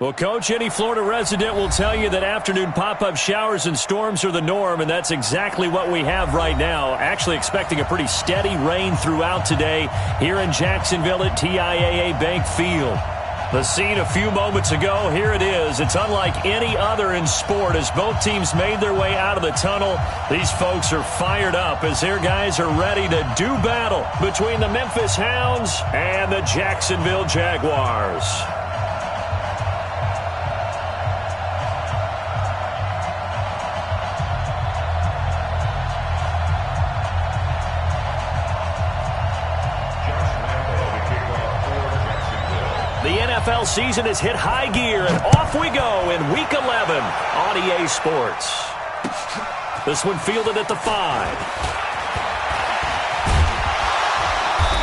Well, Coach, any Florida resident will tell you that afternoon pop-up showers and storms are the norm, and that's exactly what we have right now. Actually expecting a pretty steady rain throughout today here in Jacksonville at TIAA Bank Field. The scene a few moments ago, here it is. It's unlike any other in sport as both teams made their way out of the tunnel. These folks are fired up as their guys are ready to do battle between the Memphis Hounds and the Jacksonville Jaguars. The NFL season has hit high gear, and off we go in Week 11 on EA Sports. This one fielded at the 5.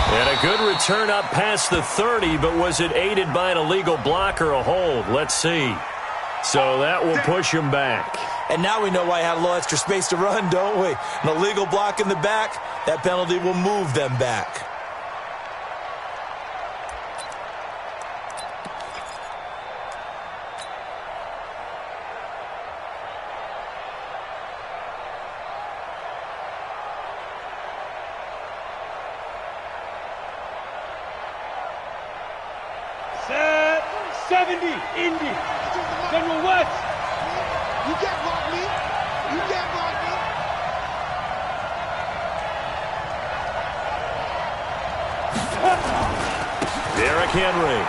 And a good return up past the 30, but was it aided by an illegal block or a hold? Let's see. So that will push him back. And now we know why he had a little extra space to run, don't we? An illegal block in the back, that penalty will move them back. Set 70, Indy. General West. You can't block me. You can't block me. Derrick Henry.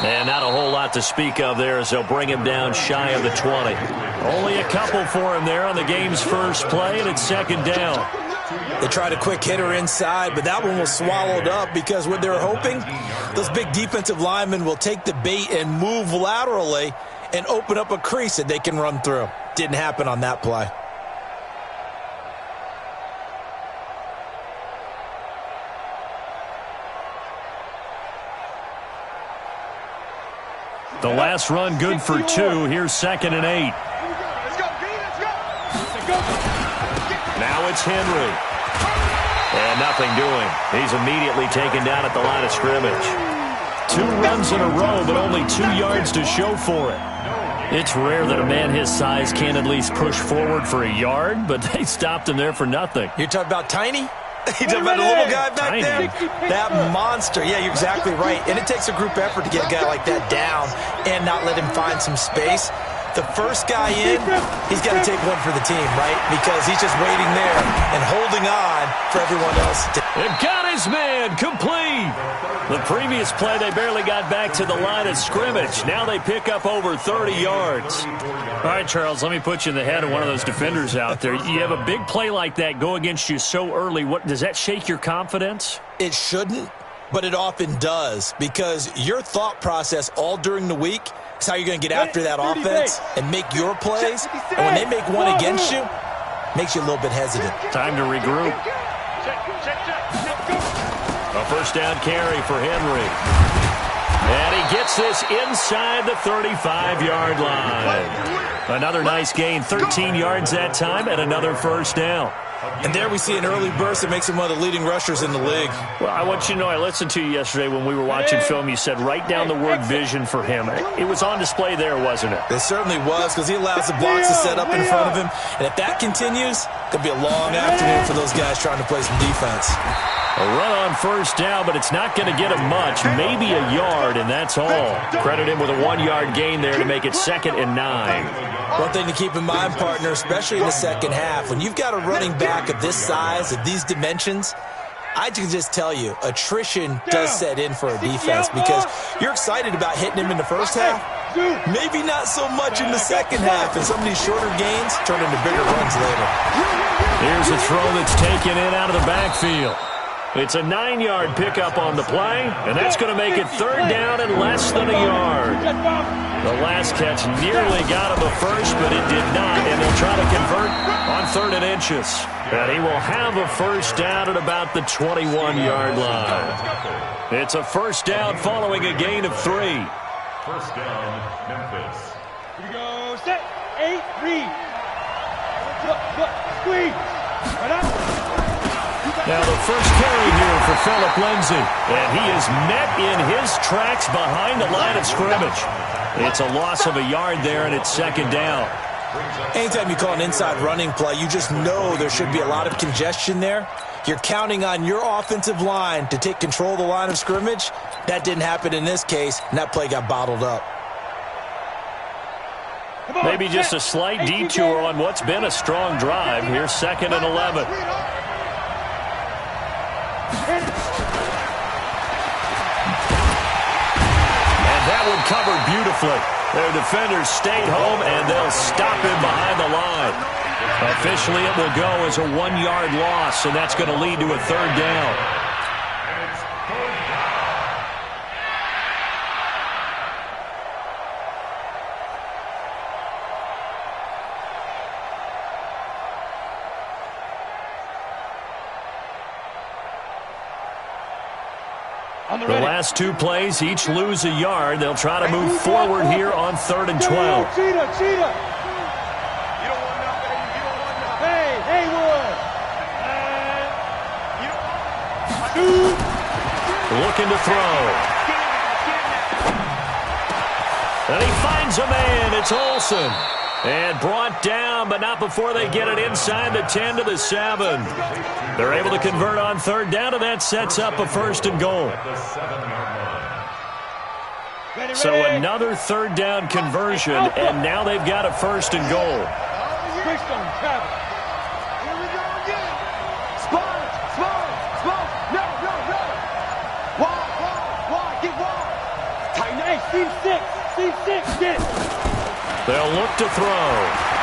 And not a whole lot to speak of there as they'll bring him down shy of the 20. Only a couple for him there on the game's first play, and it's second down. They tried a quick hitter inside, but that one was swallowed up because what they're hoping, those big defensive linemen will take the bait and move laterally and open up a crease that they can run through. Didn't happen on that play. The last run good for 2. Here's second and 8. Now it's Henry. And nothing doing. He's immediately taken down at the line of scrimmage. 2 runs in a row, but only 2 yards to show for it. It's rare that a man his size can at least push forward for a yard, but they stopped him there for nothing. You're talking about Tiny? You're talking about a little guy back Tiny. there? That monster. Yeah, you're exactly right. And it takes a group effort to get a guy like that down and not let him find some space. The first guy in, he's got to take one for the team, right? Because he's just waiting there and holding on for everyone else. It got his man complete. The previous play, they barely got back to the line of scrimmage. Now they pick up over 30 yards. All right, Charles, let me put you in the head of one of those defenders out there. You have a big play like that go against you so early. What does that shake your confidence? It shouldn't, but it often does because your thought process all during the week is how you're going to get after that offense and make your plays. And when they make one against you, makes you a little bit hesitant. Time to regroup. A first down carry for Henry. And he gets this inside the 35-yard line. Another nice gain, 13 yards that time, and another first down. And there we see an early burst that makes him one of the leading rushers in the league. Well, I want you to know I listened to you yesterday when we were watching film. You said write down the word vision for him. It was on display there, wasn't it? It certainly was because he allows the blocks to set up in front of him. And if that continues, it'll be a long afternoon for those guys trying to play some defense. A run on first down, but it's not going to get him much. Maybe a yard, and that's all. Credit him with a 1-yard gain there to make it 2nd and 9. One thing to keep in mind, partner, especially in the second half, when you've got a running back of this size, of these dimensions, I can just tell you, attrition does set in for a defense because you're excited about hitting him in the first half. Maybe not so much in the second half, and some of these shorter gains turn into bigger runs later. Here's a throw that's taken in out of the backfield. It's a 9-yard pickup on the play, and that's going to make it 3rd down and less than a yard. The last catch nearly got him a first, but it did not, and they'll try to convert on 3rd and inches. And he will have a first down at about the 21-yard line. It's a first down following a gain of 3. First down, Memphis. Here we go. Set. 8, read. Look, squeeze. Right up. Now the first carry here for Phillip Lindsay. And he is met in his tracks behind the line of scrimmage. It's a loss of a yard there, and it's second down. Anytime you call an inside running play, you just know there should be a lot of congestion there. You're counting on your offensive line to take control of the line of scrimmage. That didn't happen in this case, and that play got bottled up. Maybe just a slight detour on what's been a strong drive. Here's 2nd and 11. And that one covered beautifully. Their defenders stayed home, and they'll stop him behind the line. Officially, it will go as a 1-yard loss, and that's going to lead to a 3rd down. The last 2 plays, each lose a yard. They'll try to move forward here on 3rd and 12. Looking to throw. And he finds a man. It's Olsen. And brought down, but not before they get it inside the 10 to the 7. They're able to convert on 3rd down, and that sets up a 1st and goal. So another 3rd down conversion, and now they've got a 1st and goal. They'll look to throw.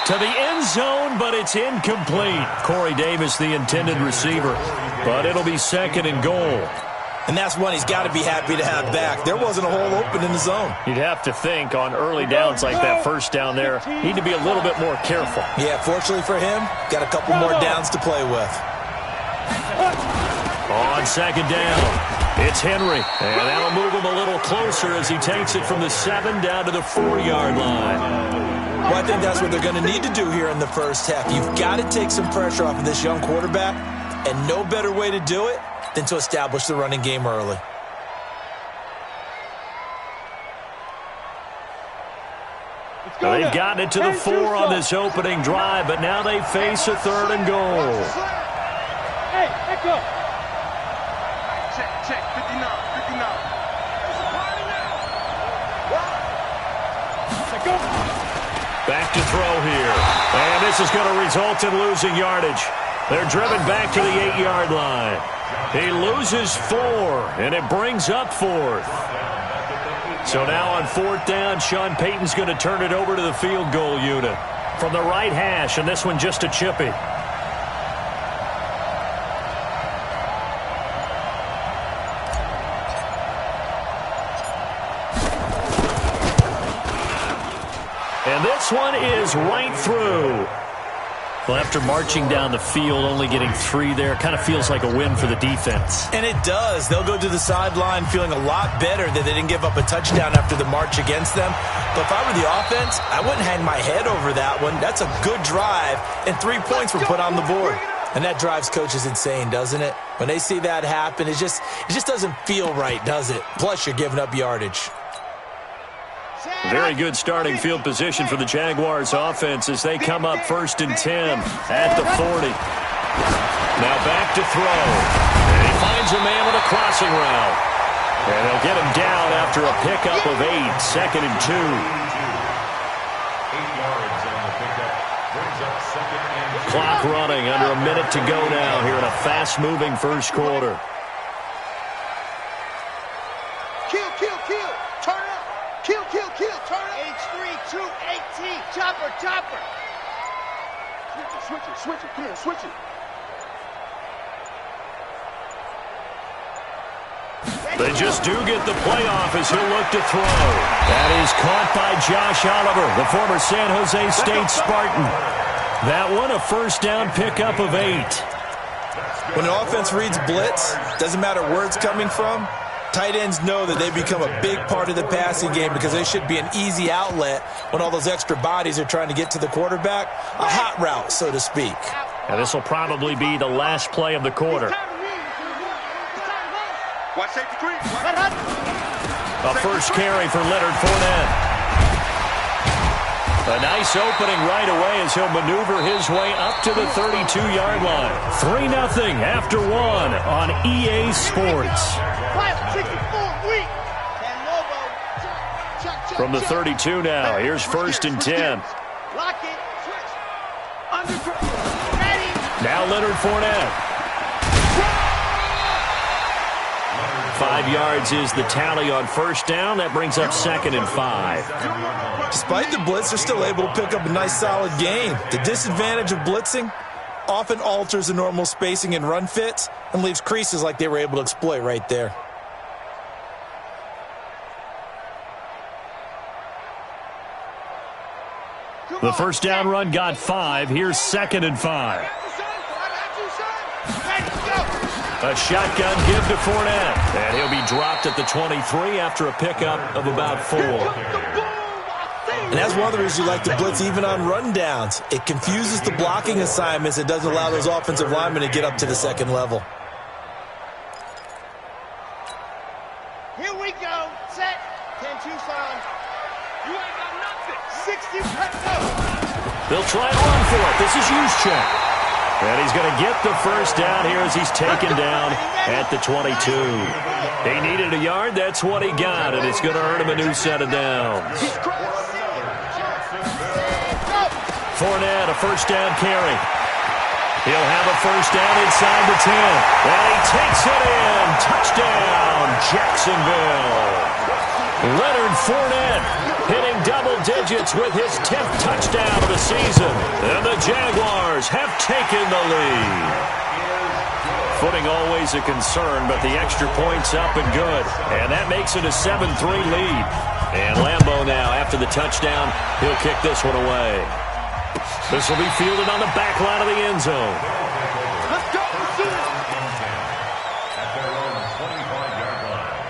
To the end zone, but it's incomplete. Corey Davis, the intended receiver. But it'll be 2nd and goal. And that's one he's got to be happy to have back. There wasn't a hole open in the zone. You'd have to think on early downs like that 1st down there, need to be a little bit more careful. Yeah, fortunately for him, got a couple more downs to play with. On 2nd down, it's Henry. And that'll move him a little closer as he takes it from the 7 down to the 4-yard line. Well, I think that's what they're going to need to do here in the first half. You've got to take some pressure off of this young quarterback, and no better way to do it than to establish the running game early. They've gotten it to the 4 on this opening drive, but now they face a 3rd and goal. Hey, back up. Check, 59. Back to throw here. And this is going to result in losing yardage. They're driven back to the 8-yard line. He loses 4, and it brings up 4th. So now on 4th down, Sean Payton's going to turn it over to the field goal unit. From the right hash, and this one just a chippy. And this one is right through. Well, after marching down the field, only getting 3 there, kind of feels like a win for the defense. And it does. They'll go to the sideline feeling a lot better that they didn't give up a touchdown after the march against them. But if I were the offense, I wouldn't hang my head over that one. That's a good drive, and 3 points were put on the board. And that drives coaches insane, doesn't it? When they see that happen, it just doesn't feel right, does it? Plus, you're giving up yardage. Very good starting field position for the Jaguars offense as they come up 1st and 10 at the 40. Now back to throw. And he finds a man with a crossing route. And they'll get him down after a pickup of 8, 2nd and 2. 8 yards on the pickup. Brings up 2nd and 2. Clock running, under a minute to go now here in a fast-moving first quarter. Kill. Turn up. Kill. Turn up. H3, 218. Chopper. Switch it. Clear. Switch it. They just do get the playoff as he'll look to throw. That is caught by Josh Oliver, the former San Jose State Spartan. That one, a 1st down pickup of 8. When an offense reads blitz, doesn't matter where it's coming from, tight ends know that they become a big part of the passing game because they should be an easy outlet when all those extra bodies are trying to get to the quarterback. A hot route, so to speak. And this will probably be the last play of the quarter. A first carry for Leonard Fournette. A nice opening right away as he'll maneuver his way up to the 32-yard line. 3-0 after 1 on EA Sports. From the 32 now, here's 1st and 10. Now Leonard Fournette. 5 yards is the tally on 1st down. That brings up 2nd and 5. Despite the blitz, they're still able to pick up a nice solid gain. The disadvantage of blitzing often alters the normal spacing and run fits and leaves creases like they were able to exploit right there. The first down run got 5. Here's 2nd and 5. A shotgun give to Fournette. And he'll be dropped at the 23 after a pickup of about 4. And that's one of the reasons you like to blitz even on rundowns. It confuses the blocking assignments. It doesn't allow those offensive linemen to get up to the 2nd level. Here we go. Set. 10-2 sign. You ain't got nothing. 60 They'll try and run for it. This is Juszczyk. And he's going to get the first down here as he's taken down at the 22. He needed a yard. That's what he got, and it's going to earn him a new set of downs. Fournette, a first down carry. He'll have a first down inside the 10. And he takes it in. Touchdown, Jacksonville. Leonard Fournette hitting double digits with his 10th touchdown of the season. And the Jaguars have taken the lead. Footing always a concern, but the extra point's up and good. And that makes it a 7-3 lead. And Lambeau now, after the touchdown, he'll kick this one away. This will be fielded on the back line of the end zone. Let's go. At their own 25-yard line.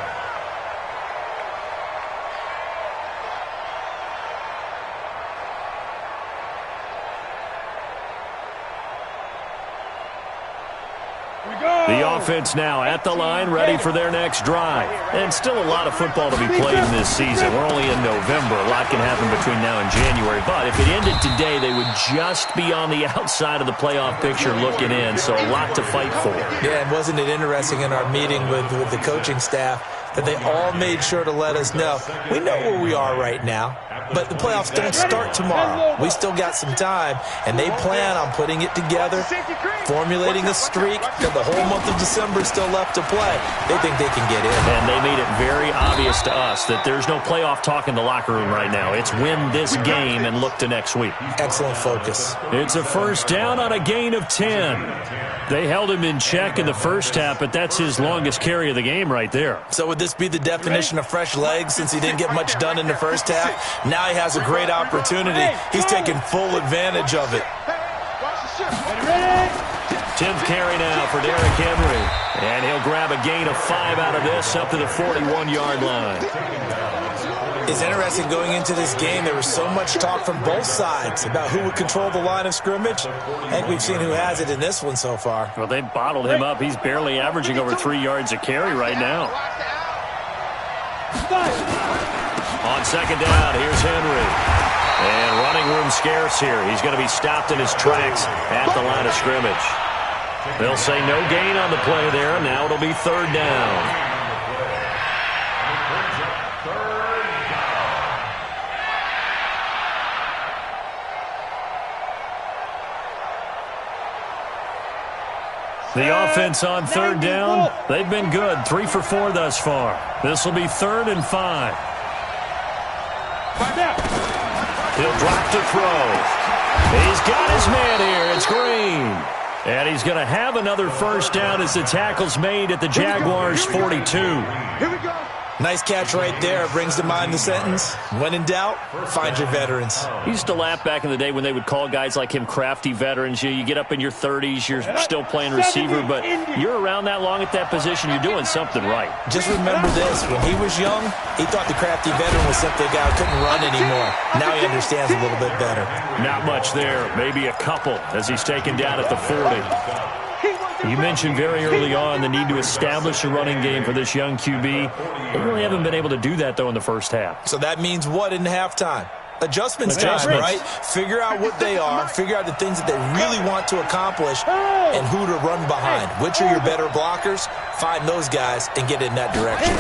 The offense now at the line, ready for their next drive. And still a lot of football to be played in this season. We're only in November. A lot can happen between now and January. But if it ended today, they would just be on the outside of the playoff picture looking in. So a lot to fight for. Yeah, and wasn't it interesting in our meeting with the coaching staff that they all made sure to let us know, we know where we are right now, but the playoffs don't start tomorrow. We still got some time, and they plan on putting it together, formulating a streak, and the whole month of December is still left to play. They think they can get in. And they made it very obvious to us that there's no playoff talk in the locker room right now. It's win this game and look to next week. Excellent focus. It's a first down on a gain of 10. They held him in check in the first half, but that's his longest carry of the game right there. So would this be the definition of fresh legs since he didn't get much done in the first half? Now he has a great opportunity. He's taking full advantage of it. 10th carry now for Derrick Henry. And he'll grab a gain of 5 out of this up to the 41-yard line. It's interesting going into this game. There was so much talk from both sides about who would control the line of scrimmage. I think we've seen who has it in this one so far. Well, they've bottled him up. He's barely averaging over 3 yards a carry right now. On second down, here's Henry. And running room scarce here. He's going to be stopped in his tracks at the line of scrimmage. They'll say no gain on the play there. Now it'll be third down. The offense on third down, they've been good. 3 for 4 thus far. This will be 3rd and 5. He'll drop to throw. He's got his man here. It's Green. And he's going to have another first down as the tackle's made at the Jaguars' 42. Here we go. Nice catch right there. Brings to mind the sentence, when in doubt, find your veterans. He used to laugh back in the day when they would call guys like him crafty veterans. You get up in your 30s, you're still playing receiver, but you're around that long at that position, you're doing something right. Just remember this. When he was young, he thought the crafty veteran was simply a guy who couldn't run anymore. Now he understands a little bit better. Not much there. Maybe a couple as he's taken down at the 40. You mentioned very early on the need to establish a running game for this young QB. They really haven't been able to do that, though, in the first half. So that means what in halftime? Adjustments time, right? Figure out what they are, figure out the things that they really want to accomplish, and who to run behind. Which are your better blockers? Find those guys and get in that direction.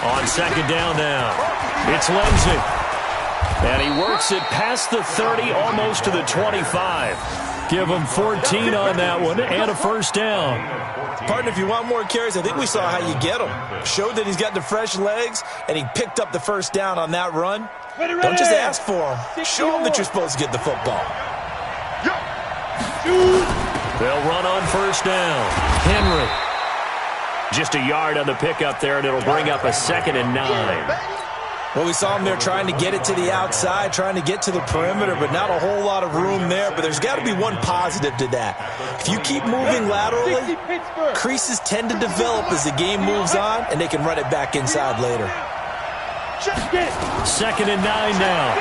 On second down now, it's Lindsey. And he works it past the 30, almost to the 25. Give him 14 on that one and a first down. Partner, if you want more carries, I think we saw how you get him. Showed that he's got the fresh legs, and he picked up the first down on that run. Don't just ask for him. Show him that you're supposed to get the football. They'll run on first down. Henry. Just a yard on the pickup there, and it'll bring up a 2nd and 9. Well, we saw him there trying to get it to the outside, trying to get to the perimeter, but not a whole lot of room there. But there's got to be one positive to that. If you keep moving laterally, creases tend to develop as the game moves on, and they can run it back inside later. 2nd and 9 now.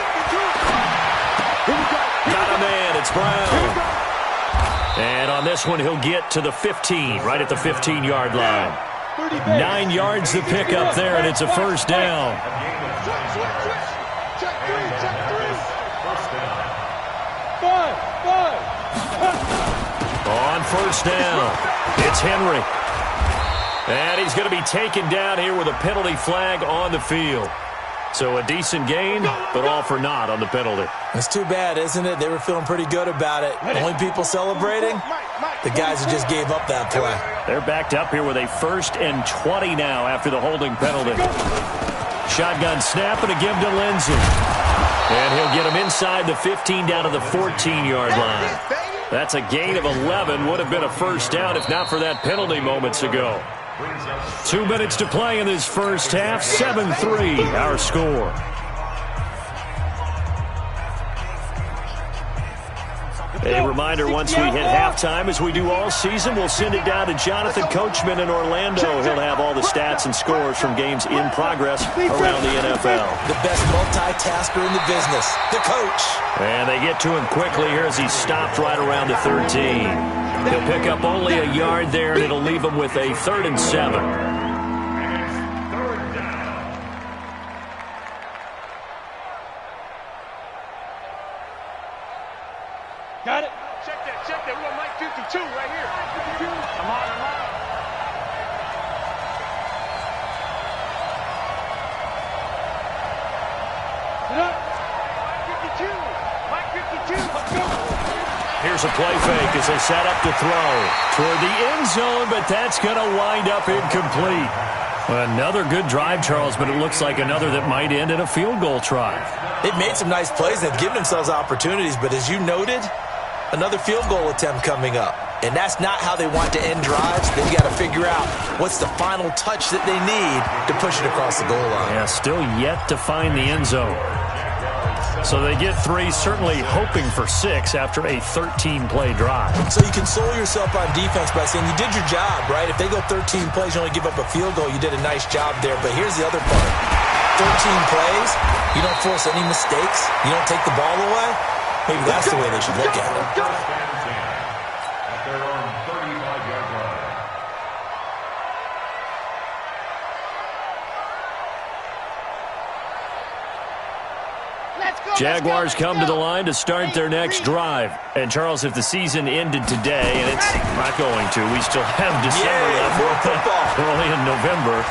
Got a man. It's Brown. And on this one, he'll get to the 15, right at the 15-yard line. 9 yards to pick up there, and it's a first down. On first down, it's Henry. And he's going to be taken down here with a penalty flag on the field. So a decent gain, but all for naught on the penalty. It's too bad, isn't it? They were feeling pretty good about it. Only people celebrating, the guys who just gave up that play. They're backed up here with a 1st and 20 now after the holding penalty. Shotgun snap and a give to Lindsey. And he'll get him inside the 15 down to the 14-yard line. That's a gain of 11. Would have been a first down if not for that penalty moments ago. 2 minutes to play in this first half. 7-3 our score. A reminder, once we hit halftime, as we do all season, we'll send it down to Jonathan Coachman in Orlando. He'll have all the stats and scores from games in progress around the NFL. The best multitasker in the business, the coach. And they get to him quickly here as he's stopped right around the 13. He'll pick up only a yard there, and it'll leave him with a 3rd and 7. Got it. Check that. We got Mike 52 right here. I'm on. Sit up. Mike 52. Let's go. Here's a play fake as they set up to throw toward the end zone, but that's going to wind up incomplete. Another good drive, Charles, but it looks like another that might end in a field goal try. They've made some nice plays. They've given themselves opportunities, but as you noted, another field goal attempt coming up. And that's not how they want to end drives. They've got to figure out what's the final touch that they need to push it across the goal line. Yeah, still yet to find the end zone. So they get 3, certainly hoping for 6 after a 13-play drive. So you console yourself on defense by saying you did your job, right? If they go 13 plays, you only give up a field goal, you did a nice job there. But here's the other part. 13 plays, you don't force any mistakes, you don't take the ball away. Maybe that's the way they should look at it. Jaguars come to the line to start their next drive. And, Charles, if the season ended today, and it's not going to, we still have December left, early in November,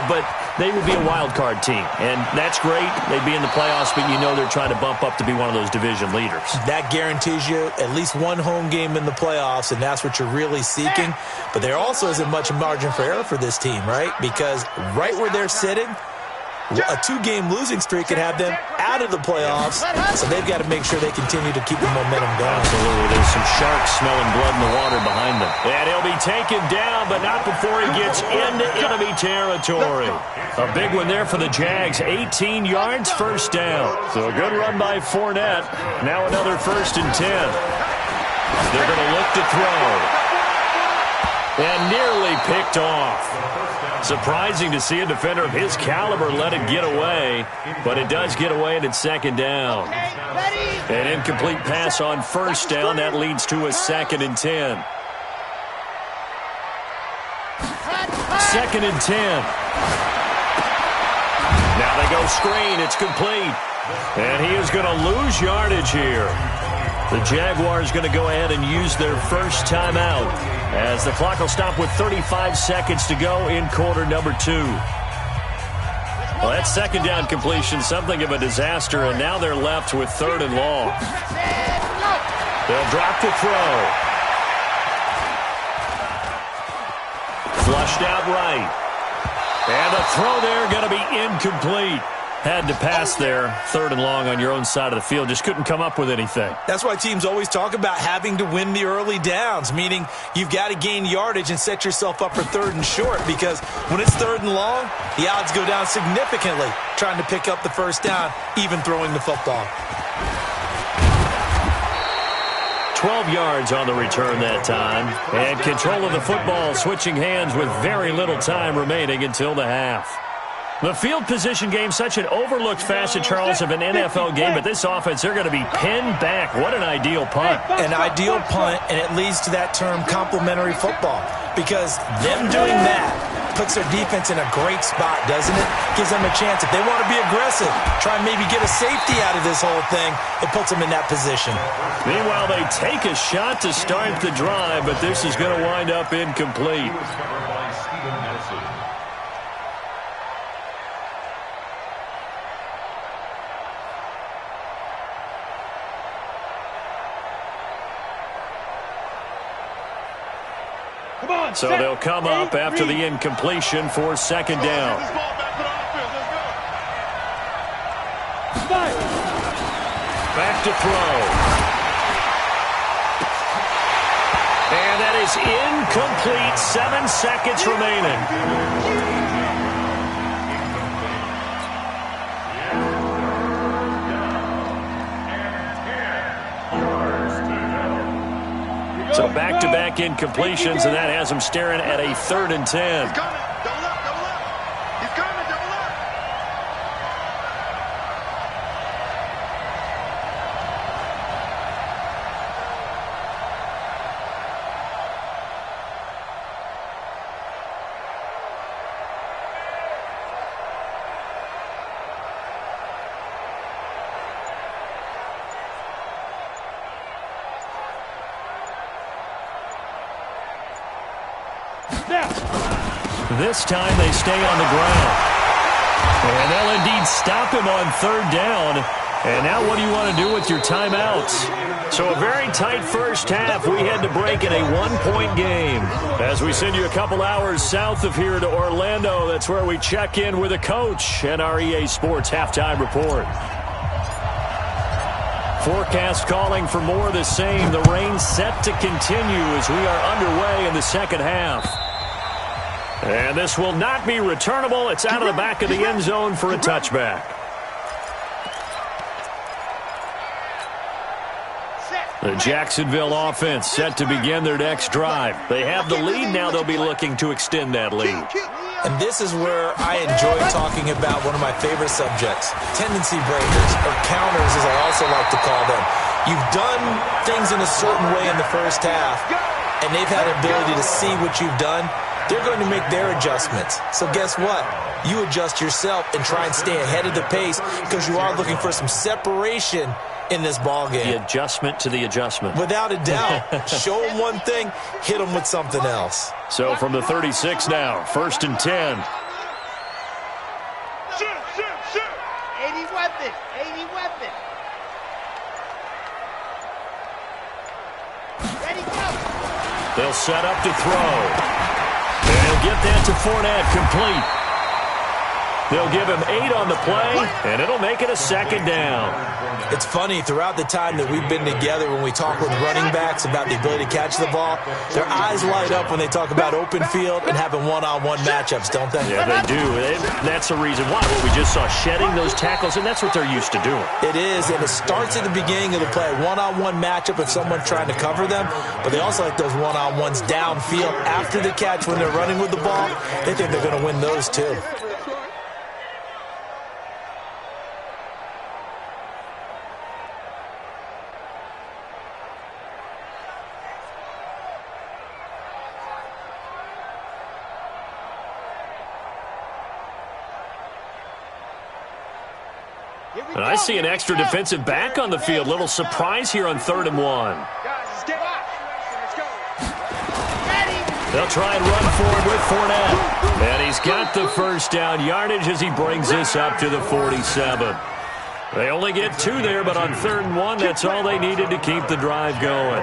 but they would be a wild card team. And that's great. They'd be in the playoffs, but you know they're trying to bump up to be one of those division leaders. That guarantees you at least one home game in the playoffs, and that's what you're really seeking. But there also isn't much margin for error for this team, right? Because right where they're sitting, A 2-game losing streak could have them out of the playoffs, so they've got to make sure they continue to keep the momentum going. Absolutely. There's some sharks smelling blood in the water behind them. And he'll be taken down, but not before he gets into enemy territory. A big one there for the Jags. 18 yards, first down. So a good run by Fournette. Now another 1st and 10. They're going to look to throw. And nearly picked off. Surprising to see a defender of his caliber let it get away, but it does get away and it's 2nd down. An incomplete pass on 1st down. That leads to a 2nd and 10. 2nd and 10. Now they go screen. It's complete. And he is going to lose yardage here. The Jaguars going to go ahead and use their first timeout as the clock will stop with 35 seconds to go in quarter number 2. Well, that 2nd down completion, something of a disaster, and now they're left with 3rd and long. They'll drop the throw. Flushed out right. And the throw there going to be incomplete. Had to pass there, 3rd and long on your own side of the field. Just couldn't come up with anything. That's why teams always talk about having to win the early downs, meaning you've got to gain yardage and set yourself up for 3rd and short, because when it's 3rd and long, the odds go down significantly trying to pick up the 1st down, even throwing the football. 12 yards on the return that time. And control of the football switching hands with very little time remaining until the half. The field position game, such an overlooked facet, Charles, of an NFL game, but this offense, they're going to be pinned back. What an ideal punt. An ideal punt, and it leads to that term complementary football, because them doing that puts their defense in a great spot, doesn't it? Gives them a chance. If they want to be aggressive, try and maybe get a safety out of this whole thing, it puts them in that position. Meanwhile, they take a shot to start the drive, but this is going to wind up incomplete. So they'll come up after the incompletion for 2nd down. Back to throw. And that is incomplete. 7 seconds remaining. So back-to-back incompletions, and that has him staring at a 3rd and 10. He's coming. Double up, double up. He's coming, double up. This time they stay on the ground. And they'll indeed stop him on 3rd down. And now what do you want to do with your timeouts? So a very tight first half. We had to break in a 1-point game. As we send you a couple hours south of here to Orlando, that's where we check in with a coach and our EA Sports halftime report. Forecast calling for more of the same. The rain set to continue as we are underway in the 2nd half. And this will not be returnable. It's out of the back of the end zone for a touchback. The Jacksonville offense set to begin their next drive. They have the lead now. They'll be looking to extend that lead. And this is where I enjoy talking about one of my favorite subjects, tendency breakers, or counters as I also like to call them. You've done things in a certain way in the first half, and they've had an ability to see what you've done. They're going to make their adjustments. So guess what? You adjust yourself and try and stay ahead of the pace, because you are looking for some separation in this ball game. The adjustment to the adjustment. Without a doubt. Show them one thing, hit them with something else. So from the 36 now, 1st and 10. Shoot, shoot, shoot. 80 weapon, 80 weapon. Ready, go. They'll set up to throw. And he'll get that to Fournette, complete. They'll give him 8 on the play, and it'll make it a second down. It's funny, throughout the time that we've been together, when we talk with running backs about the ability to catch the ball, their eyes light up when they talk about open field and having one-on-one matchups, don't they? Yeah, they do. That's the reason why. We just saw shedding those tackles, and that's what they're used to doing. It is, and it starts at the beginning of the play, one-on-one matchup with someone trying to cover them, but they also like those one-on-ones downfield after the catch when they're running with the ball. They think they're going to win those too. And I see an extra defensive back on the field. Little surprise here on 3rd and 1. They'll try and run forward with Fournette. And he's got the first down yardage as he brings this up to the 47. They only get 2 there, but on 3rd and 1, that's all they needed to keep the drive going.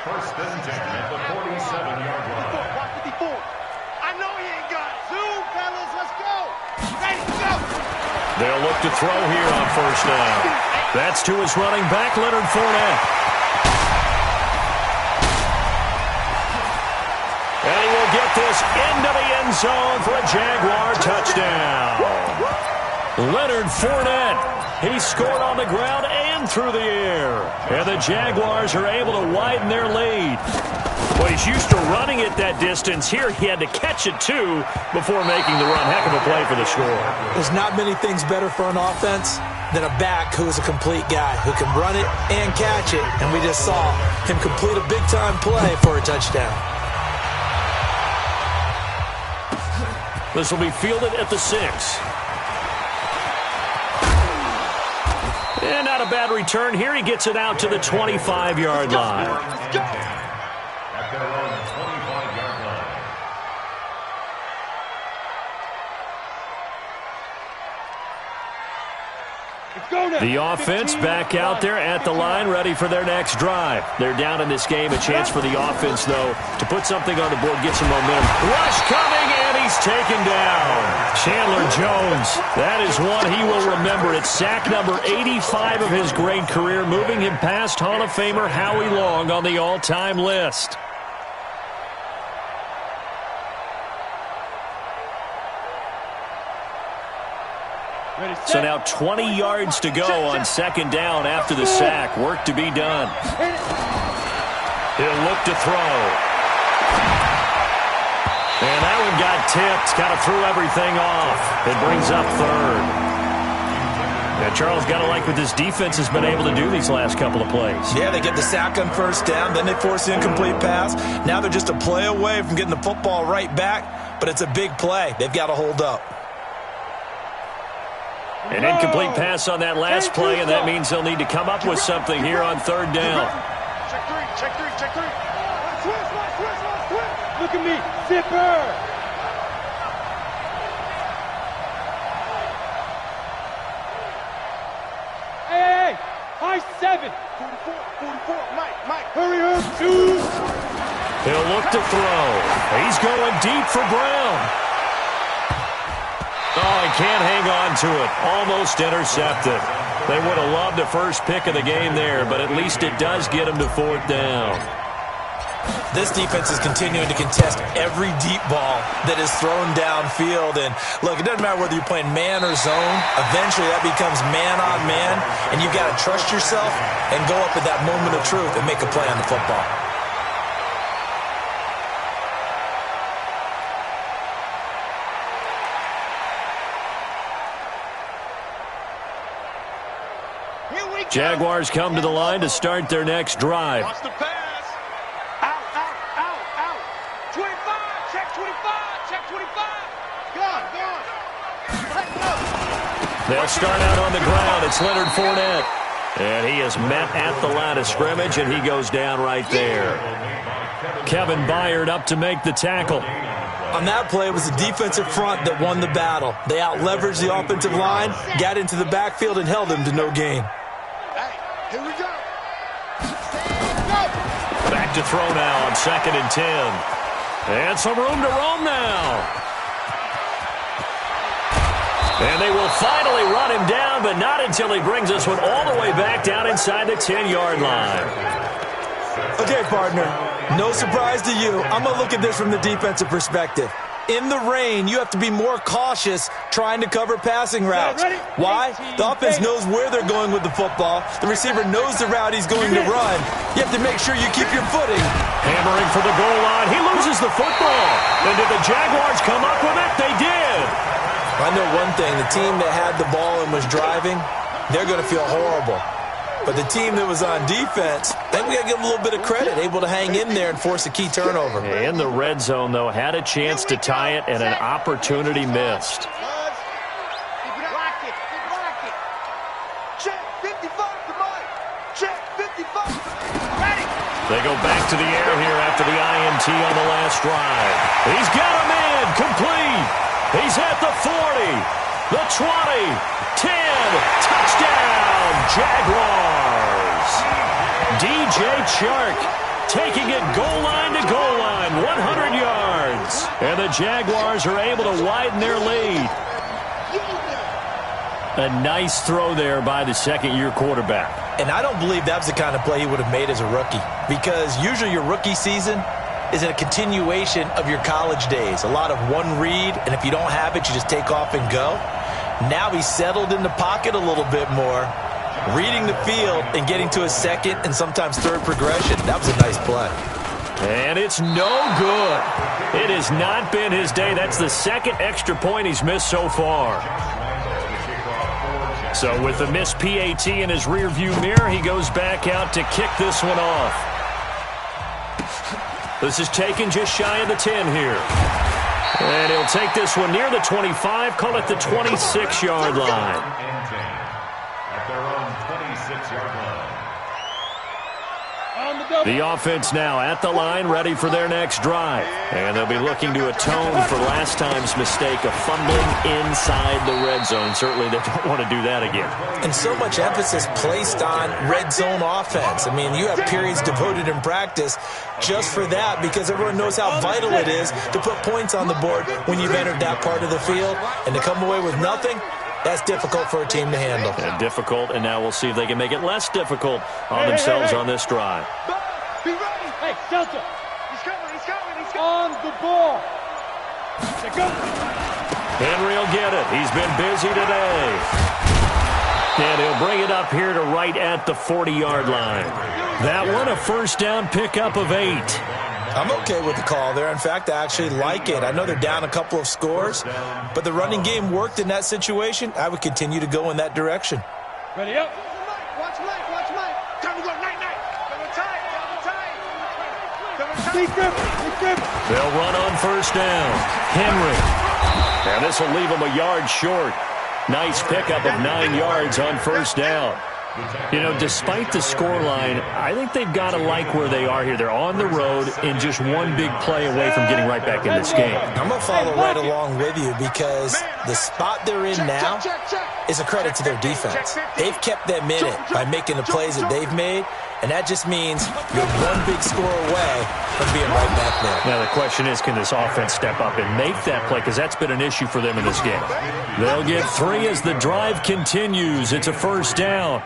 First and 10 at the 47-yard line. I know he ain't got zoom, fellas. Let's go. Ready, go. They'll look to throw here on 1st down. That's to his running back, Leonard Fournette. And he will get this into the end zone for a Jaguar touchdown. Leonard Fournette. He scored on the ground and through the air. And the Jaguars are able to widen their lead. Well, he's used to running it that distance. Here he had to catch it, too, before making the run. Heck of a play for the score. There's not many things better for an offense than a back who is a complete guy, who can run it and catch it. And we just saw him complete a big-time play for a touchdown. This will be fielded at the 6. And not a bad return. Here he gets it out to the 25-yard line. At their own 25-yard line. The offense back out there at the line, ready for their next drive. They're down in this game. A chance for the offense, though, to put something on the board, get some momentum. Rush coming, and he's taken down. Chandler Jones, that is one he will remember. It's sack number 85 of his great career, moving him past Hall of Famer Howie Long on the all-time list. So now 20 yards to go on 2nd down after the sack. Work to be done. He'll look to throw. And that one got tipped. Kind of threw everything off. It brings up 3rd. Now, Charles, got to like what this defense has been able to do these last couple of plays. Yeah, they get the sack on 1st down, then they force the incomplete pass. Now they're just a play away from getting the football right back, but it's a big play. They've got to hold up. An incomplete pass on that last play, and that means they'll need to come up with something here on 3rd down. Check 3, check 3, check 3. Twist. Look at me, zipper. Hey, high 7. 44, Mike, hurry up, 2. He'll look to throw. He's going deep for Brown. Oh, he can't hang on to it. Almost intercepted. They would have loved the first pick of the game there, but at least it does get him to 4th down. This defense is continuing to contest every deep ball that is thrown downfield. And, look, it doesn't matter whether you're playing man or zone. Eventually, that becomes man-on-man, and you've got to trust yourself and go up at that moment of truth and make a play on the football. Jaguars come to the line to start their next drive. Watch the pass. Out. 25, check 25. Gone. They'll start out on the ground. It's Leonard Fournette. And he is met at the line of scrimmage, and he goes down right there. Kevin Byard up to make the tackle. On that play, it was the defensive front that won the battle. They out-leveraged the offensive line, got into the backfield, and held him to no gain. Here we go. Back to throw now on 2nd and 10. And some room to roam now. And they will finally run him down, but not until he brings this one all the way back down inside the 10-yard line. Okay, partner, no surprise to you. I'm going to look at this from the defensive perspective. In the rain, you have to be more cautious trying to cover passing routes. Why? The offense knows where they're going with the football. The receiver knows the route he's going to run. You have to make sure you keep your footing. Hammering for the goal line. He loses the football. And did the Jaguars come up with it? They did. I know one thing. The team that had the ball and was driving, they're going to feel horrible. But the team that was on defense, I think we got to give them a little bit of credit, able to hang in there and force a key turnover. In the red zone, though, had a chance to tie it and an opportunity missed. They go back to the air here after the INT on the last drive. He's got him in, complete. He's at the 40, the 20, 10, touchdown, Jaguars. DJ Chark taking it goal line to goal line, 100 yards. And the Jaguars are able to widen their lead. A nice throw there by the second-year quarterback. And I don't believe that was the kind of play he would have made as a rookie, because usually your rookie season is a continuation of your college days. A lot of one read, and if you don't have it, you just take off and go. Now he's settled in the pocket a little bit more, reading the field and getting to a second and sometimes third progression. That was a nice play. And it's no good. It has not been his day. That's the second extra point he's missed so far. So with the missed PAT in his rearview mirror, he goes back out to kick this one off. This is taken just shy of the 10 here. And he'll take this one near the 25, call it the 26-yard line. At their own 26-yard line. The offense now at the line, ready for their next drive. And they'll be looking to atone for last time's mistake of fumbling inside the red zone. Certainly they don't want to do that again. And so much emphasis placed on red zone offense. I mean, you have periods devoted in practice just for that, because everyone knows how vital it is to put points on the board when you've entered that part of the field. And to come away with nothing, that's difficult for a team to handle. And difficult, and now we'll see if they can make it less difficult on themselves on this drive. Be ready. Hey, Delta. He's coming. On the ball. Go. Henry will get it. He's been busy today. And he'll bring it up here to right at the 40-yard line. That one, a first down pickup of 8. I'm okay with the call there. In fact, I actually like it. I know they're down a couple of scores, but the running game worked in that situation. I would continue to go in that direction. Ready up. Watch Mike. Time to go night. They'll run on first down. Henry. And this will leave him a yard short. Nice pickup of 9 yards on first down. You know, despite the scoreline, I think they've got to like where they are here. They're on the road and just one big play away from getting right back in this game. I'm going to follow right along with you, because the spot they're in now is a credit to their defense. They've kept them in it by making the plays that they've made, and that just means you're one big score away from being right back there. Now the question is, can this offense step up and make that play? Because that's been an issue for them in this game. They'll get 3 as the drive continues. It's a first down.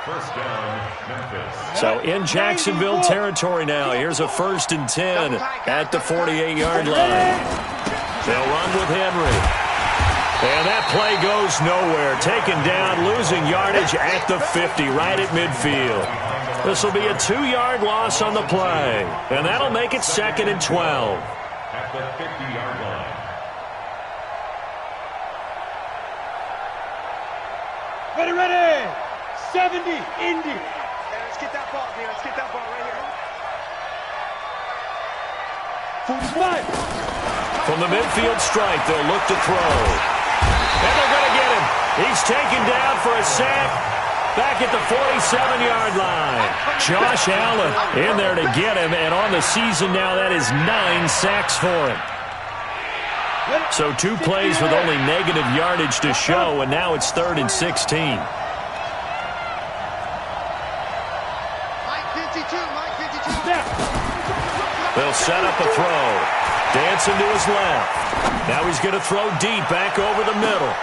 First down, Memphis. So in Jacksonville territory now. Here's a 1st and 10 at the 48-yard line. They'll run with Henry. And that play goes nowhere. Taken down, losing yardage at the 50, right at midfield. This will be a 2-yard loss on the play. And that'll make it 2nd and 12. At the 50-yard line. Ready. 70, Indy. Let's get that ball, Let's get that ball right here. 45. From the midfield stripe, they'll look to throw. And they're going to get him. He's taken down for a sack back at the 47-yard line. Josh Allen in there to get him, and on the season now, that is 9 sacks for him. So 2 plays with only negative yardage to show, and now it's 3rd and 16. They'll set up a throw. Dancing to his left. Now he's going to throw deep back over the middle.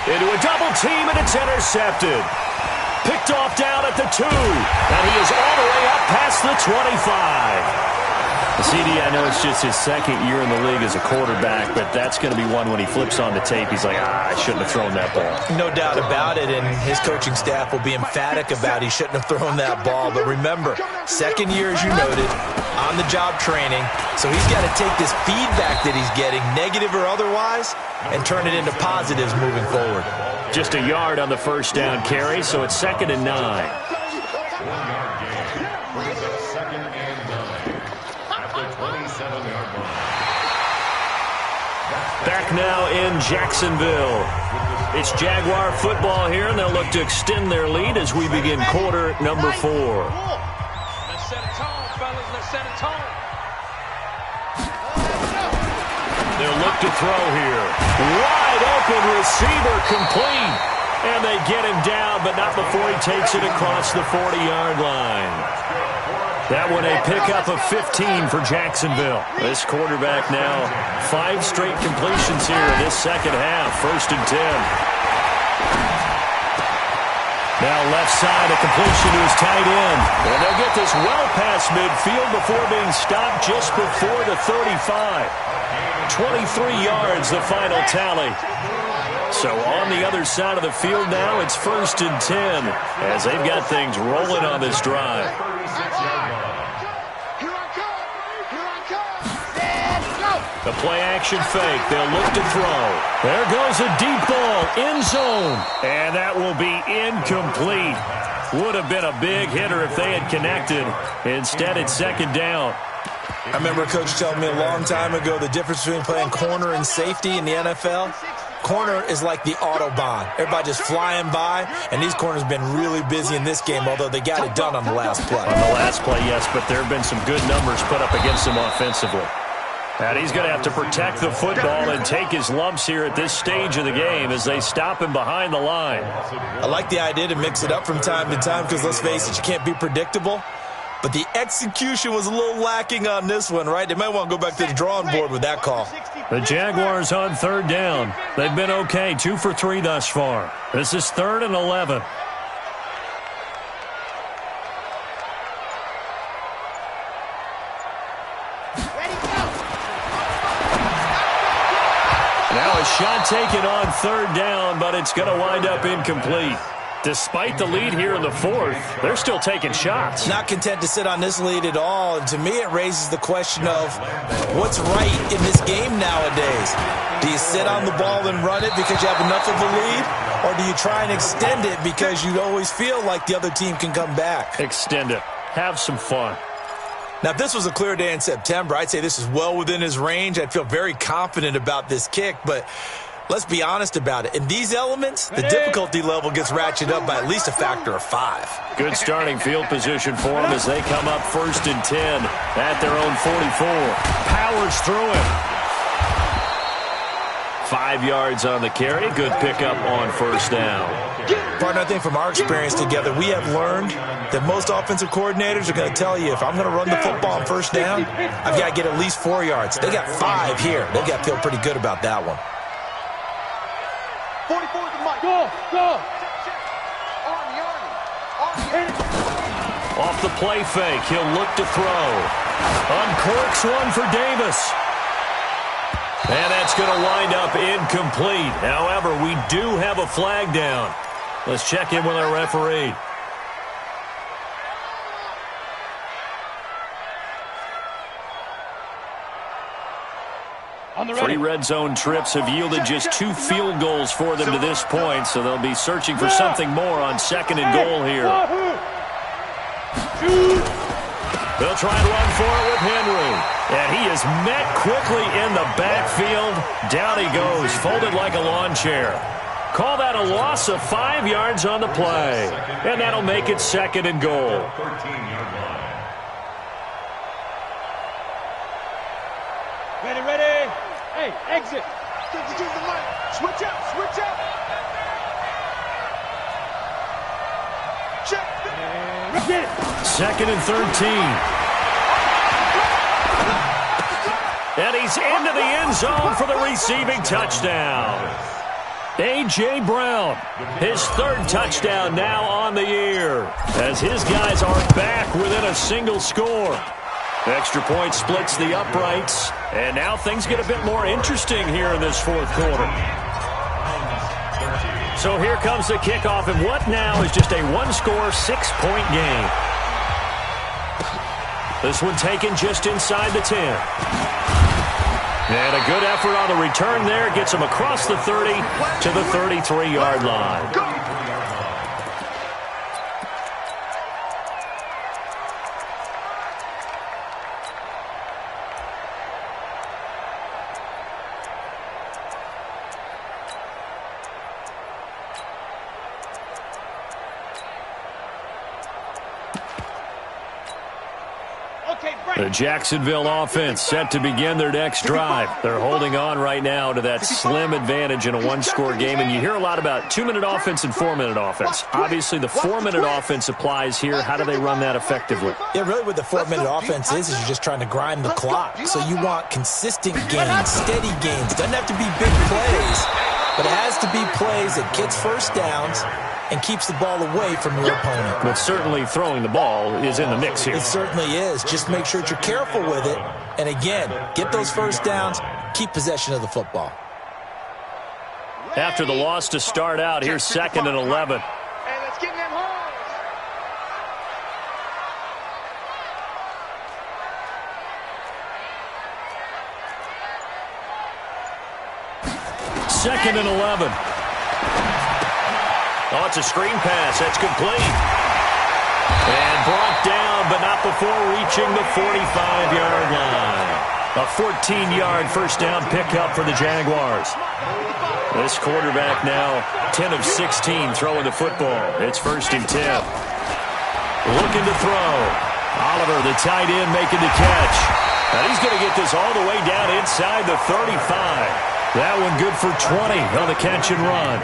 Into a double team, and it's intercepted. Picked off down at the 2, and he is all the way up past the 25. CD, I know it's just his second year in the league as a quarterback, but that's going to be one when he flips on the tape. He's like, I shouldn't have thrown that ball. No doubt about it, and his coaching staff will be emphatic about he shouldn't have thrown that ball. But remember, second year, as you noted, on-the-job training, so he's got to take this feedback that he's getting, negative or otherwise, and turn it into positives moving forward. Just a yard on the first down carry, so it's 2nd and 9. Back now in Jacksonville. It's Jaguar football here, and they'll look to extend their lead as we begin quarter number 4. Let's set a tone, fellas. Let's set a tone. They'll look to throw here. Wide open receiver complete. And they get him down, but not before he takes it across the 40-yard line. That one a pickup of 15 for Jacksonville. This quarterback now 5 straight completions here in this second half. 1st and 10. Now left side, a completion to his tight end. And they'll get this well past midfield before being stopped just before the 35. 23 yards, the final tally. So on the other side of the field now, it's 1st and 10 as they've got things rolling on this drive. The play-action fake. They'll look to throw. There goes a deep ball, end zone. And that will be incomplete. Would have been a big hitter if they had connected. Instead, it's 2nd down. I remember a coach telling me a long time ago the difference between playing corner and safety in the NFL. Corner is like the Autobahn. Everybody just flying by, and these corners have been really busy in this game, although they got it done on the last play. On the last play, yes, but there have been some good numbers put up against him offensively. And he's going to have to protect the football and take his lumps here at this stage of the game as they stop him behind the line. I like the idea to mix it up from time to time because, let's face it, you can't be predictable. But the execution was a little lacking on this one, right? They might want to go back to the drawing board with that call. The Jaguars on 3rd down. They've been okay, 2 for 3 thus far. This is 3rd and 11. Now a shot taken on 3rd down, but it's going to wind up incomplete. Despite the lead here in the 4th, they're still taking shots. Not content to sit on this lead at all. And to me, it raises the question of what's right in this game nowadays. Do you sit on the ball and run it because you have enough of a lead? Or do you try and extend it because you always feel like the other team can come back? Extend it. Have some fun. Now, if this was a clear day in September, I'd say this is well within his range. I'd feel very confident about this kick, but let's be honest about it. In these elements, the difficulty level gets ratcheted up by at least a factor of 5. Good starting field position for them as they come up 1st and 10 at their own 44. Powers through him. 5 yards on the carry. Good pickup on 1st down. Partner, I think from our experience together, we have learned that most offensive coordinators are going to tell you, if I'm going to run the football on 1st down, I've got to get at least 4 yards. They got 5 here. They've got to feel pretty good about that one. 44 to Mike. Go. Off the play fake, he'll look to throw. Uncorks one for Davis. And that's going to wind up incomplete. However, we do have a flag down. Let's check in with our referee. Three red zone trips have yielded just 2 field goals for them to this point, so they'll be searching for something more on 2nd and goal here. They'll try and run for it with Henry. And he is met quickly in the backfield. Down he goes, folded like a lawn chair. Call that a loss of 5 yards on the play. And that'll make it 2nd and goal. Ready. Hey, exit. Switch up. Check. 2nd and 13. And he's into the end zone for the receiving touchdown. A.J. Brown, his third touchdown now on the year, as his guys are back within a single score. Extra point splits the uprights, and now things get a bit more interesting here in this fourth quarter. So here comes the kickoff, and what now is just a one-score, 6-point game. This one taken just inside the 10. And a good effort on the return there. Gets him across the 30 to the 33-yard line. The Jacksonville offense set to begin their next drive. They're holding on right now to that slim advantage in a one-score game, and you hear a lot about 2-minute offense and 4-minute offense. Obviously, the 4-minute offense applies here. How do they run that effectively? Yeah, really what the 4-minute offense is you're just trying to grind the clock. So you want consistent gains, steady gains. Doesn't have to be big plays, but it has to be plays that gets first downs and keeps the ball away from your opponent. But certainly throwing the ball is in the mix here. It certainly is. Just make sure that you're careful with it. And again, get those first downs, keep possession of the football. After the loss to start out, here's 2nd and 11. Hey, let's get them home. 2nd and 11. Oh, it's a screen pass. That's complete. And brought down, but not before reaching the 45-yard line. A 14-yard first down pickup for the Jaguars. This quarterback now 10 of 16 throwing the football. It's 1st and 10. Looking to throw. Oliver, the tight end, making the catch. And he's going to get this all the way down inside the 35. That one good for 20 on the catch and run.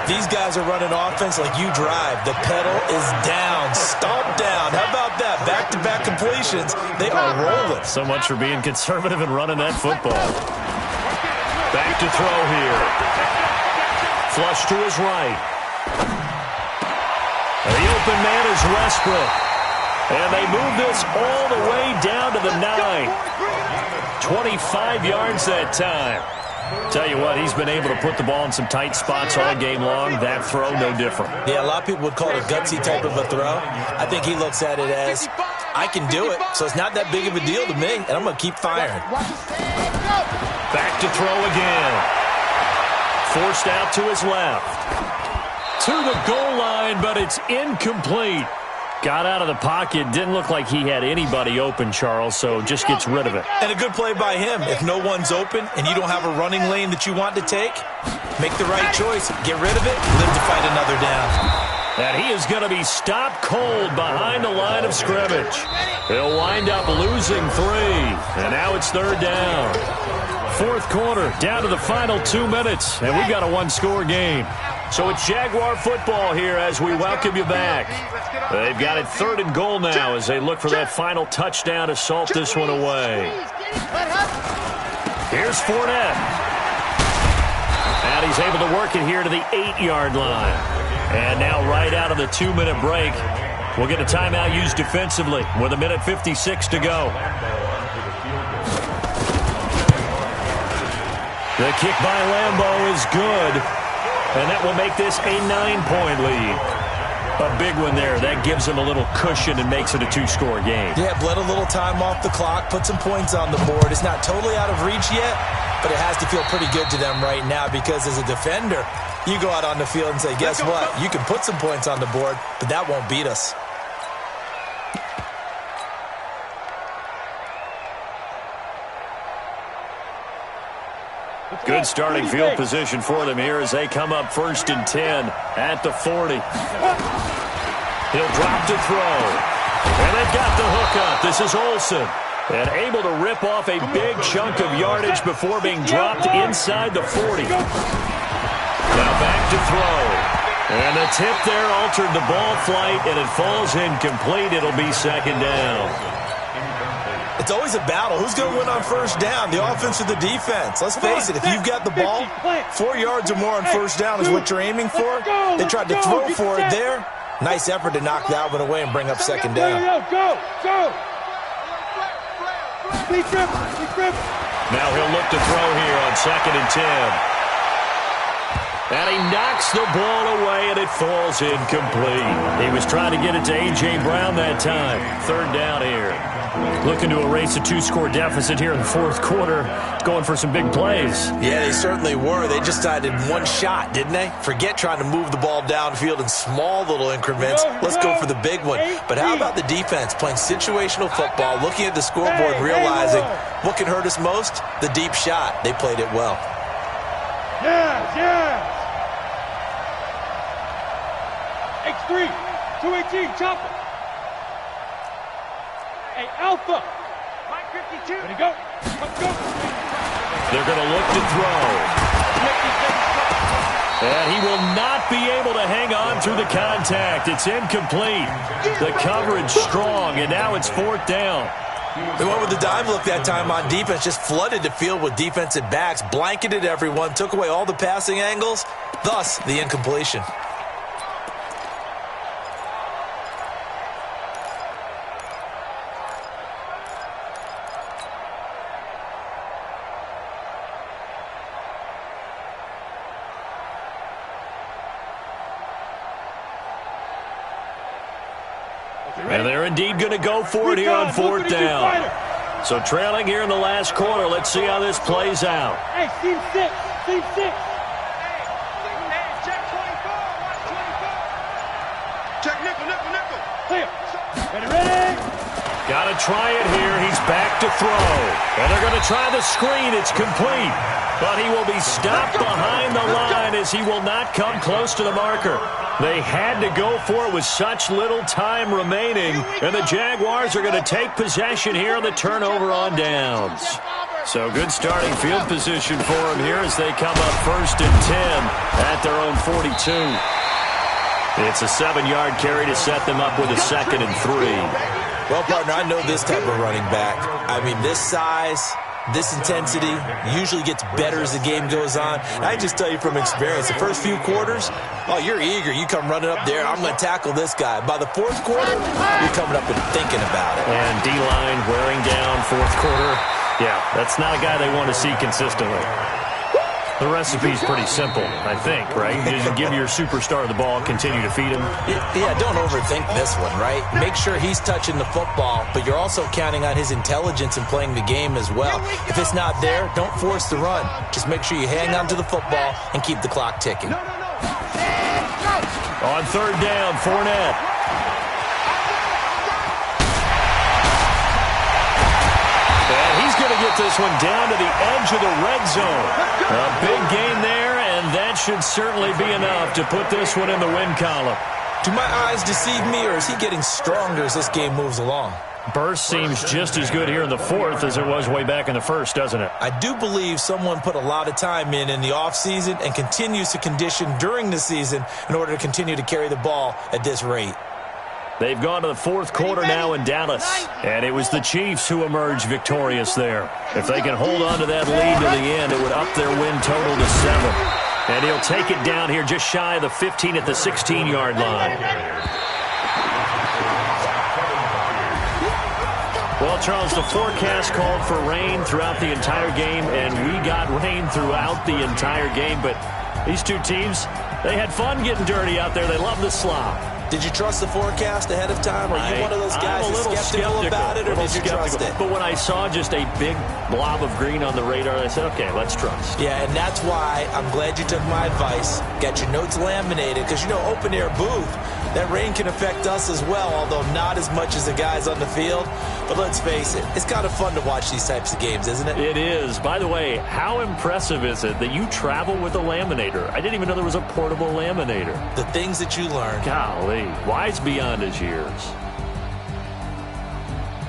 These guys are running offense like you drive. The pedal is down, stomped down. How about that? Back-to-back completions. They are rolling. So much for being conservative and running that football. Back to throw here. Flush to his right. The open man is Westbrook. And they move this all the way down to the 9. 25 yards that time. Tell you what, he's been able to put the ball in some tight spots all game long. That throw, no different. Yeah, a lot of people would call it a gutsy type of a throw. I think he looks at it as, I can do it, so it's not that big of a deal to me, and I'm going to keep firing. Back to throw again. Forced out to his left. To the goal line, but it's incomplete. Got out of the pocket. Didn't look like he had anybody open, Charles, so just gets rid of it. And a good play by him. If no one's open and you don't have a running lane that you want to take, make the right choice. Get rid of it. Live to fight another down. And he is going to be stopped cold behind the line of scrimmage. He'll wind up losing 3. And now it's 3rd down. Fourth quarter, down to the final 2 minutes. And we've got a one-score game. So it's Jaguar football here as we welcome you back. They've got it 3rd and goal now as they look for that final touchdown to salt this one away. Here's Fournette. And he's able to work it here to the 8-yard line. And now right out of the 2-minute break, we'll get a timeout used defensively with 1:56 to go. The kick by Lambeau is good. And that will make this a 9-point lead. A big one there. That gives him a little cushion and makes it a 2-score game. Yeah, bled a little time off the clock, put some points on the board. It's not totally out of reach yet, but it has to feel pretty good to them right now because as a defender, you go out on the field and say, guess what? You can put some points on the board, but that won't beat us. Good starting field position for them here as they come up 1st and 10 at the 40. He'll drop to throw. And they've got the hook up. This is Olsen. And able to rip off a big chunk of yardage before being dropped inside the 40. Now back to throw. And the tip there altered the ball flight, and it falls incomplete. It'll be 2nd down. It's always a battle. Who's going to win on first down, the offense or the defense? Let's face it, if you've got the ball, 4 yards or more on first down is what you're aiming for. They tried to throw for it there. Nice effort to knock that one away and bring up second down. Go. Now he'll look to throw here on 2nd and 10. And he knocks the ball away, and it falls incomplete. He was trying to get it to A.J. Brown that time. 3rd down here. Looking to erase a 2-score deficit here in the 4th quarter. Going for some big plays. Yeah, they certainly were. They just decided one shot, didn't they? Forget trying to move the ball downfield in small little increments. Let's go for the big one. But how about the defense playing situational football, looking at the scoreboard, realizing what can hurt us most? The deep shot. They played it well. Yes. X3, 218, chopper. Hey, Alpha. Mike 52. Ready to go. Let's go. They're going to look to throw. And he will not be able to hang on through the contact. It's incomplete. The coverage strong, and now it's 4th down. They went with the dive look that time on defense, just flooded the field with defensive backs, blanketed everyone, took away all the passing angles, thus the incompletion. And they're indeed going to go for it here on 4th down. So trailing here in the last quarter. Let's see how this plays out. Hey, team 6. Hey, check 24. Watch 24. Check nickel. Clear. Ready. Got to try it here. He's back to throw. And they're going to try the screen. It's complete. But he will be stopped behind the line as he will not come close to the marker. They had to go for it with such little time remaining. And the Jaguars are going to take possession here on the turnover on downs. So good starting field position for them here as they come up 1st and 10 at their own 42. It's a 7-yard carry to set them up with a 2nd and 3. Well, partner, I know this type of running back. I mean, this size, this intensity usually gets better as the game goes on. And I just tell you from experience, the first few quarters, oh, you're eager. You come running up there, I'm going to tackle this guy. By the 4th quarter, you're coming up and thinking about it. And D-line wearing down 4th quarter. Yeah, that's not a guy they want to see consistently. The recipe's pretty simple, I think, right? You just give your superstar the ball, continue to feed him. Yeah, don't overthink this one, right? Make sure he's touching the football, but you're also counting on his intelligence in playing the game as well. If it's not there, don't force the run. Just make sure you hang on to the football and keep the clock ticking. On 3rd down, Fournette. And he's going to get this one down to the edge of the red zone. A big gain there, and that should certainly be enough to put this one in the win column. Do my eyes deceive me, or is he getting stronger as this game moves along? Burst seems just as good here in the 4th as it was way back in the 1st, doesn't it? I do believe someone put a lot of time in the offseason and continues to condition during the season in order to continue to carry the ball at this rate. They've gone to the 4th quarter now in Dallas, and it was the Chiefs who emerged victorious there. If they can hold on to that lead to the end, it would up their win total to 7. And he'll take it down here just shy of the 15 at the 16-yard line. Well, Charles, the forecast called for rain throughout the entire game, and we got rain throughout the entire game. But these two teams, they had fun getting dirty out there. They love the slop. Did you trust the forecast ahead of time? Are you one of those guys who's skeptical about it, or did you trust it? But when I saw just a big blob of green on the radar, I said, okay, let's trust. Yeah, and that's why I'm glad you took my advice. Got your notes laminated, because, you know, open-air booth, that rain can affect us as well, although not as much as the guys on the field. But let's face it, it's kind of fun to watch these types of games, isn't it? It is. By the way, how impressive is it that you travel with a laminator? I didn't even know there was a portable laminator. The things that you learn. Golly, wise beyond his years.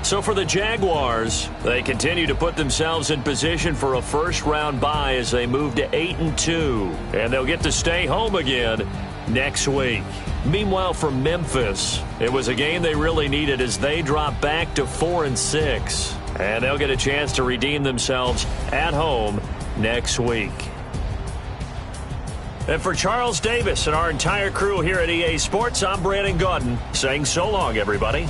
So for the Jaguars, they continue to put themselves in position for a first-round bye as they move to 8-2. And they'll get to stay home again next week. Meanwhile, for Memphis, it was a game they really needed as they dropped back to 4-6. And they'll get a chance to redeem themselves at home next week. And for Charles Davis and our entire crew here at EA Sports, I'm Brandon Gaudin saying so long, everybody.